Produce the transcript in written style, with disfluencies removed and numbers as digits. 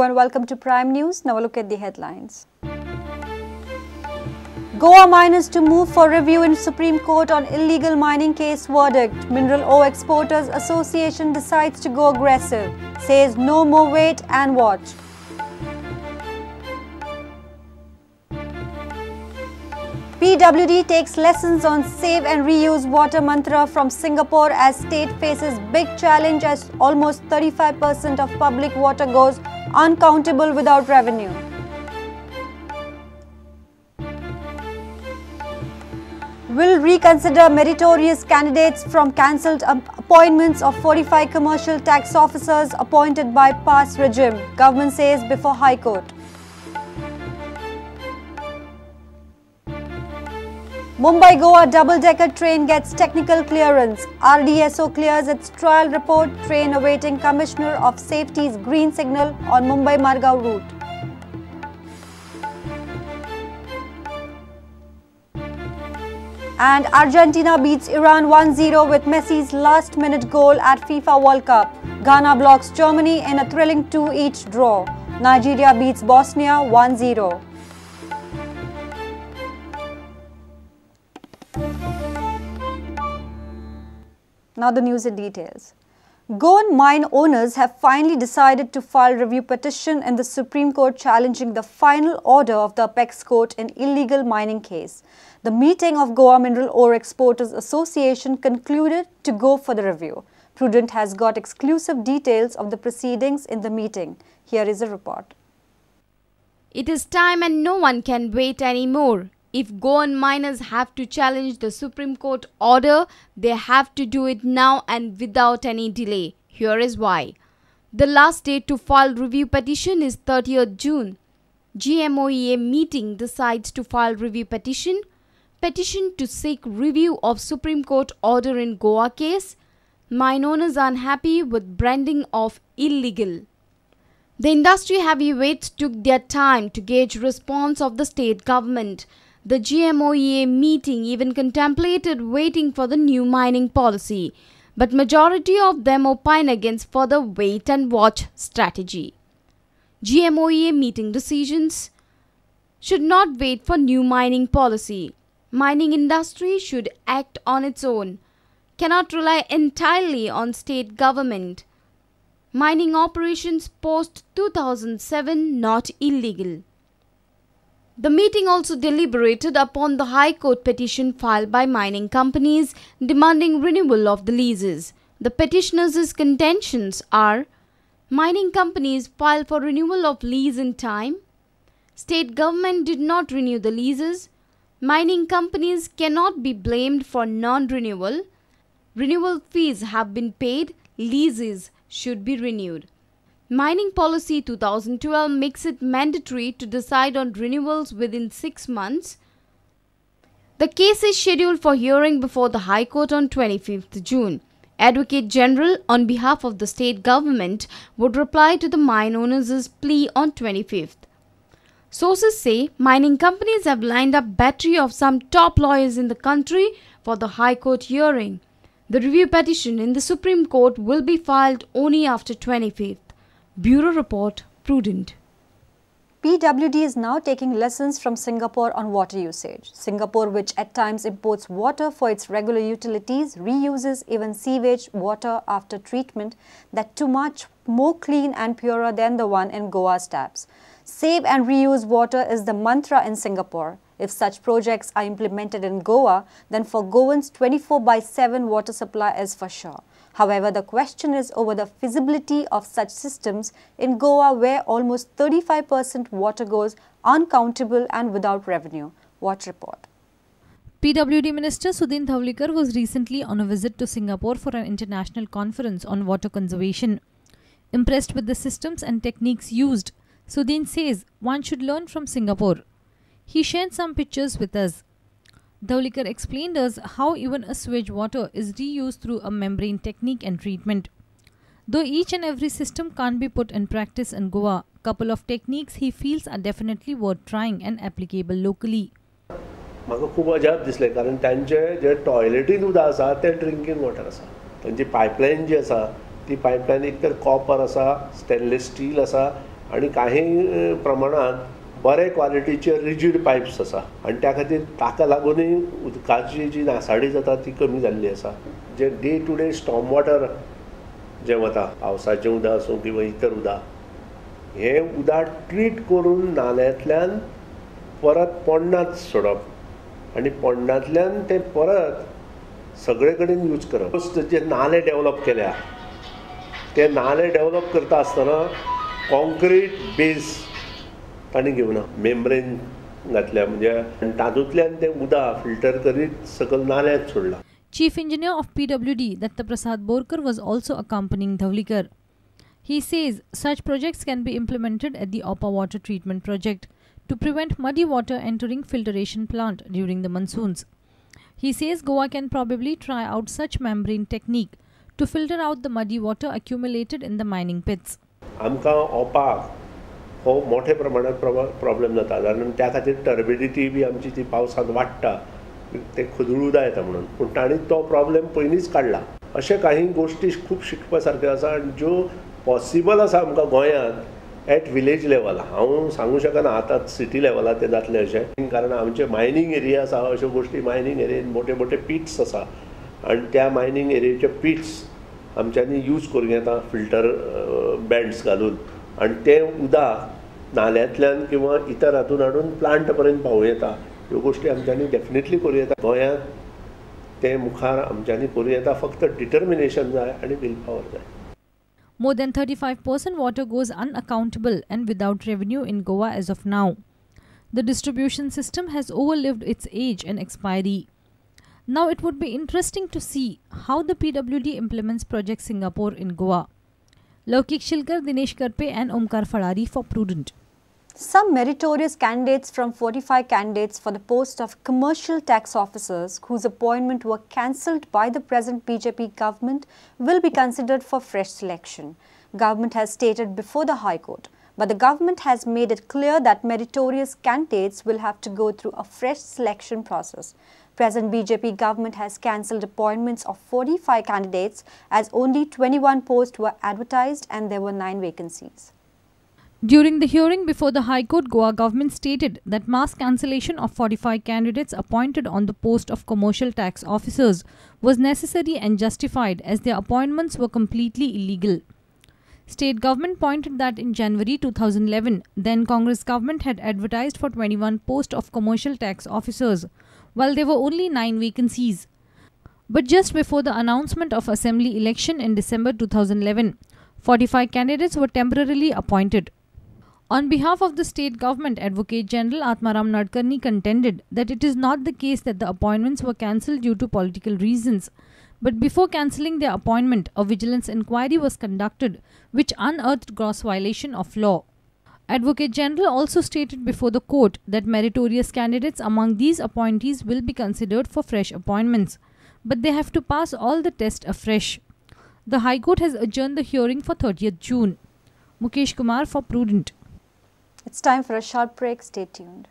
and welcome to Prime News. Now look at the headlines. Goa miners to move for review in Supreme Court on illegal mining case verdict. Mineral Ore Exporters Association decides to go aggressive. Says no more wait and watch. PWD takes lessons on save and reuse water mantra from Singapore as state faces big challenge as almost 35% of public water goes uncountable without revenue. Will reconsider meritorious candidates from cancelled appointments of 45 commercial tax officers appointed by past regime, government says before High Court. Mumbai-Goa double-decker train gets technical clearance. RDSO clears its trial report. Train awaiting Commissioner of Safety's green signal on Mumbai-Margao route. And Argentina beats Iran 1-0 with Messi's last-minute goal at FIFA World Cup. Ghana blocks Germany in a thrilling 2-each draw. Nigeria beats Bosnia 1-0. Now the news in details. Goan mine owners have finally decided to file review petition in the Supreme Court challenging the final order of the Apex Court in illegal mining case. The meeting of Goa Mineral Ore Exporters Association concluded to go for the review. Prudent has got exclusive details of the proceedings in the meeting. Here is a report. It is time and no one can wait anymore. If Goan miners have to challenge the Supreme Court order, they have to do it now and without any delay. Here is why. The last date to file review petition is 30th June. GMOEA meeting decides to file review petition. Petition to seek review of Supreme Court order in Goa case. Mine owners are unhappy with branding of illegal. The industry heavyweights took their time to gauge response of the state government. The GMOEA meeting even contemplated waiting for the new mining policy, but majority of them opine against further wait and watch strategy. GMOEA meeting decisions should not wait for new mining policy. Mining industry should act on its own, cannot rely entirely on state government. Mining operations post 2007 not illegal. The meeting also deliberated upon the High Court petition filed by mining companies demanding renewal of the leases. The petitioners' contentions are: mining companies file for renewal of lease in time, state government did not renew the leases, mining companies cannot be blamed for non-renewal, renewal fees have been paid, leases should be renewed. Mining Policy 2012 makes it mandatory to decide on renewals within 6 months. The case is scheduled for hearing before the High Court on 25th June. Advocate General on behalf of the state government would reply to the mine owners' plea on 25th. Sources say mining companies have lined up battery of some top lawyers in the country for the High Court hearing. The review petition in the Supreme Court will be filed only after 25th. Bureau Report, Prudent. PWD is now taking lessons from Singapore on water usage. Singapore, which at times imports water for its regular utilities, reuses even sewage water after treatment that too much more clean and purer than the one in Goa's taps. Save and reuse water is the mantra in Singapore. If such projects are implemented in Goa, then for Goans 24/7 water supply is for sure. However, the question is over the feasibility of such systems in Goa, where almost 35% water goes uncountable and without revenue. Watch report. PWD Minister Sudhin Dhawlikar was recently on a visit to Singapore for an international conference on water conservation. Impressed with the systems and techniques used, Sudhin says one should learn from Singapore. He shared some pictures with us. Dhawlikar explained us how even a sewage water is reused through a membrane technique and treatment. Though each and every system can't be put in practice in Goa, couple of techniques he feels are definitely worth trying and applicable locally. म्हाका खूब अजाप दिसलें कारण तांचे जे टॉयलेटीन उदक आसा तें drinking water आसा. तांची पायपलायन जी आसा ती पायपलायन एक तर कॉपर आसा, स्टेनलेस स्टील आसा आणि काही प्रमाणात बरे क्वालिटीचे रिजीड पायप्स आसा आणि त्या खातीर ताका लागूनय उदकाची जी नासाडी जाता ती कमी जाल्ली आसा. जे day to day storm water जे वता पावसाचें उदक आसूं किंवा इतर उदक हें उदक ट्रीट करून नाल्यांतल्यान परत पोंडांत सोडप आणि पोंडांतल्यान तें परत सगळे कडेन यूज करप. जे नाले डेवलप केल्या ते नाले डेवलप करता आसतना कॉन्क्रीट बेस तांणी घेवना, मेम्ब्रेन घातल्या म्हणजे तातूंतल्यान तें उदक फिल्टर करीत सकयल नाल्यांत सोडलां. Chief Engineer of PWD, Datta Prasad Borkar, was also accompanying Dhavlikar. He says such projects can be implemented at the Oppa water treatment project to prevent muddy water entering filtration plant during the monsoons. He says Goa can probably try out such membrane technique to filter out the muddy water accumulated in the mining pits. आमकां opaque हो मोठे प्रमाणात problem जाता कारण त्या खातीर turbidity B आमची ती पावसांत वाडटा, ते खदूळ उदक येता म्हणून. पूण तांणी तो प्रॉब्लेम पयलींच काडला. अशे काही गोश्टी खूब शिकपा सारक्यो आसा आनी ज्यो पॉसिबल आसा आमकां गोंयांत एट विलेज लेवल. हांव सांगूं शकना आतां सिटी लेवलार ते जातलें अशें, कारण आमचे मायनींग एरिया आसा अश्यो गोश्टी मायनींग एरियेन मोठे मोठे पिट्स आसा आनी त्या मायनींग एरियेचे पिट्स आमच्यांनी यूज करूं येता फिल्टर बँड्स घालून आनी तें उदक नाल्यांतल्यान किंवा इतर हातून हाडून प्लांट पर्यंत पावूं येता. ह्यो गोश्टी आमच्यांनी डेफिनेटली करूं येता. गोंयांत ते मुखार आमच्यांनी करूं येता, फक्त डिटर्मिनेशन जाय आनी विल पॉवर जाय. More than 35% water goes unaccountable and without revenue in Goa as of now. The distribution system has overlived its age and expiry. Now it would be interesting to see how the PWD implements Project Singapore in Goa. Laukik Shilkar, Dinesh Karpe and Omkar Fadari for Prudent. Some meritorious candidates from 45 candidates for the post of commercial tax officers whose appointment were cancelled by the present BJP government will be considered for fresh selection. Government has stated before the High Court, but the government has made it clear that meritorious candidates will have to go through a fresh selection process. Present BJP government has cancelled appointments of 45 candidates as only 21 posts were advertised and there were 9 vacancies. During the hearing before the High Court, Goa government stated that mass cancellation of 45 candidates appointed on the post of commercial tax officers was necessary and justified as their appointments were completely illegal. State government pointed that in January 2011, then Congress government had advertised for 21 posts of commercial tax officers, while there were only 9 vacancies. But just before the announcement of assembly election in December 2011, 45 candidates were temporarily appointed. On behalf of the state government, Advocate General Atmaram Nadkarni contended that it is not the case that the appointments were cancelled due to political reasons. But before cancelling their appointment, a vigilance inquiry was conducted which unearthed gross violation of law. Advocate General also stated before the court that meritorious candidates among these appointees will be considered for fresh appointments, but they have to pass all the tests afresh. The High Court has adjourned the hearing for 30th June. Mukesh Kumar for Prudent. It's time for a short break. Stay tuned.